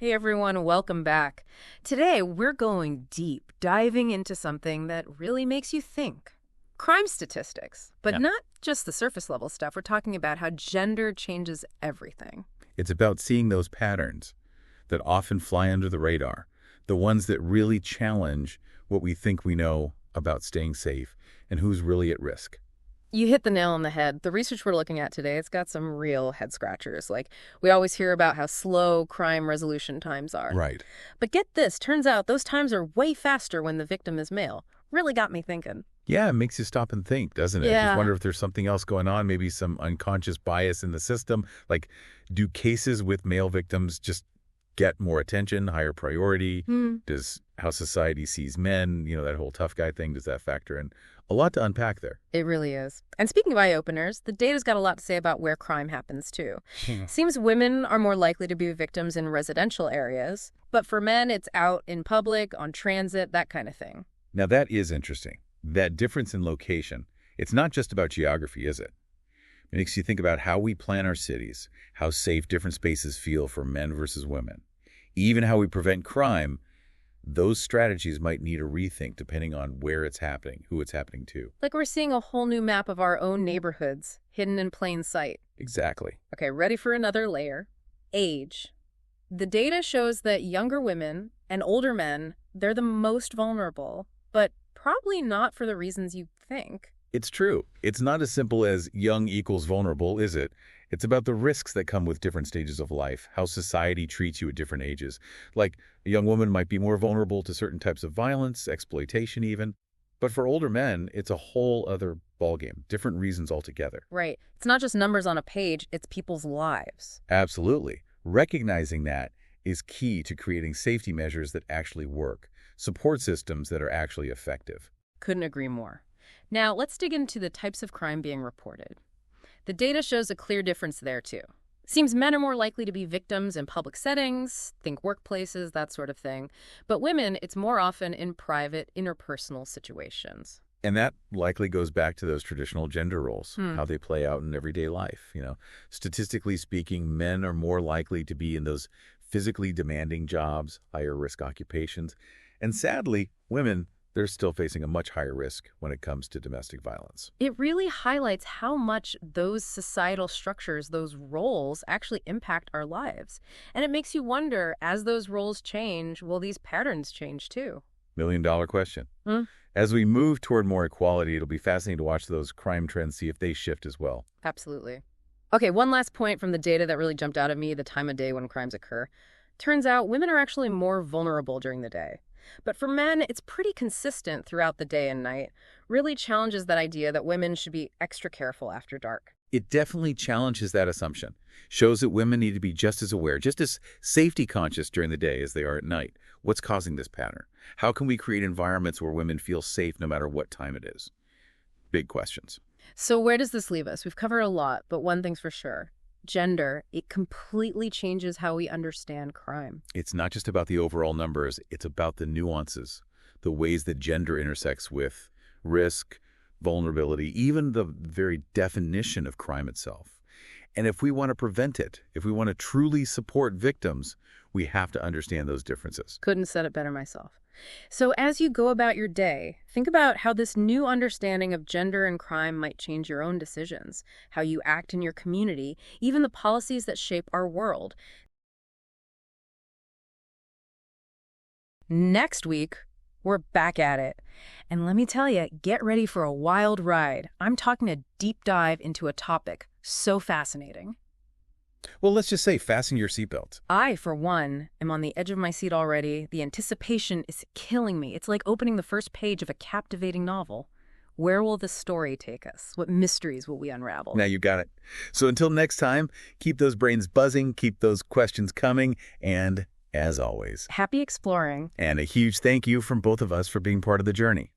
Hey everyone, welcome back. Today we're going deep, diving into something that really makes you think. Crime statistics, but Yeah. not just the surface level stuff. We're talking about how gender changes everything. It's about seeing those patterns that often fly under the radar, the ones that really challenge what we think we know about staying safe and who's really at risk. You hit the nail on the head. The research we're looking at today, it's got some real head scratchers. Like, we always hear about how slow crime resolution times are. Right. But get this, turns out those times are way faster when the victim is male. Really got me thinking. Yeah, it makes you stop and think, doesn't it? Yeah. Just wonder if there's something else going on, maybe some unconscious bias in the system. Like, do cases with male victims just get more attention, higher priority? Does how society sees men, that whole tough guy thing, does that factor in? A lot to unpack there. It really is. And speaking of eye-openers, the data's got a lot to say about where crime happens, too. Seems women are more likely to be victims in residential areas, but for men, it's out in public, on transit, that kind of thing. Now, that is interesting. That difference in location, it's not just about geography, is it? It makes you think about how we plan our cities, how safe different spaces feel for men versus women. Even how we prevent crime, those strategies might need a rethink depending on where it's happening, who it's happening to. Like we're seeing a whole new map of our own neighborhoods, hidden in plain sight. Exactly. Okay, ready for another layer. Age. The data shows that younger women and older men, they're the most vulnerable, but probably not for the reasons you think. It's true. It's not as simple as young equals vulnerable, is it? It's about the risks that come with different stages of life, how society treats you at different ages. Like, a young woman might be more vulnerable to certain types of violence, exploitation even. But for older men, it's a whole other ballgame, different reasons altogether. Right. It's not just numbers on a page, it's people's lives. Absolutely. Recognizing that is key to creating safety measures that actually work, support systems that are actually effective. Couldn't agree more. Now, let's dig into the types of crime being reported. The data shows a clear difference there, too. Seems men are more likely to be victims in public settings, think workplaces, that sort of thing. But women, it's more often in private, interpersonal situations. And that likely goes back to those traditional gender roles, how they play out in everyday life. Statistically speaking, men are more likely to be in those physically demanding jobs, higher risk occupations. And sadly, women, they're still facing a much higher risk when it comes to domestic violence. It really highlights how much those societal structures, those roles, actually impact our lives. And it makes you wonder, as those roles change, will these patterns change too? $1 million question. As we move toward more equality, it'll be fascinating to watch those crime trends, see if they shift as well. Absolutely. Okay, one last point from the data that really jumped out at me, the time of day when crimes occur. Turns out women are actually more vulnerable during the day. But for men, it's pretty consistent throughout the day and night. Really challenges that idea that women should be extra careful after dark. It definitely challenges that assumption. Shows that women need to be just as aware, just as safety conscious during the day as they are at night. What's causing this pattern? How can we create environments where women feel safe no matter what time it is? Big questions. So where does this leave us? We've covered a lot, but one thing's for sure. Gender, it completely changes how we understand crime. It's not just about the overall numbers, it's about the nuances, the ways that gender intersects with risk, vulnerability, even the very definition of crime itself. And if we want to prevent it, if we want to truly support victims, we have to understand those differences. Couldn't said it better myself. So as you go about your day, think about how this new understanding of gender and crime might change your own decisions, how you act in your community, even the policies that shape our world. Next week, we're back at it. And let me tell you, get ready for a wild ride. I'm talking a deep dive into a topic so fascinating. Well, let's just say fasten your seatbelt. I, for one, am on the edge of my seat already. The anticipation is killing me. It's like opening the first page of a captivating novel. Where will this story take us? What mysteries will we unravel? Now you got it. So until next time, keep those brains buzzing, keep those questions coming, and as always, Happy exploring. and a huge thank you from both of us for being part of the journey.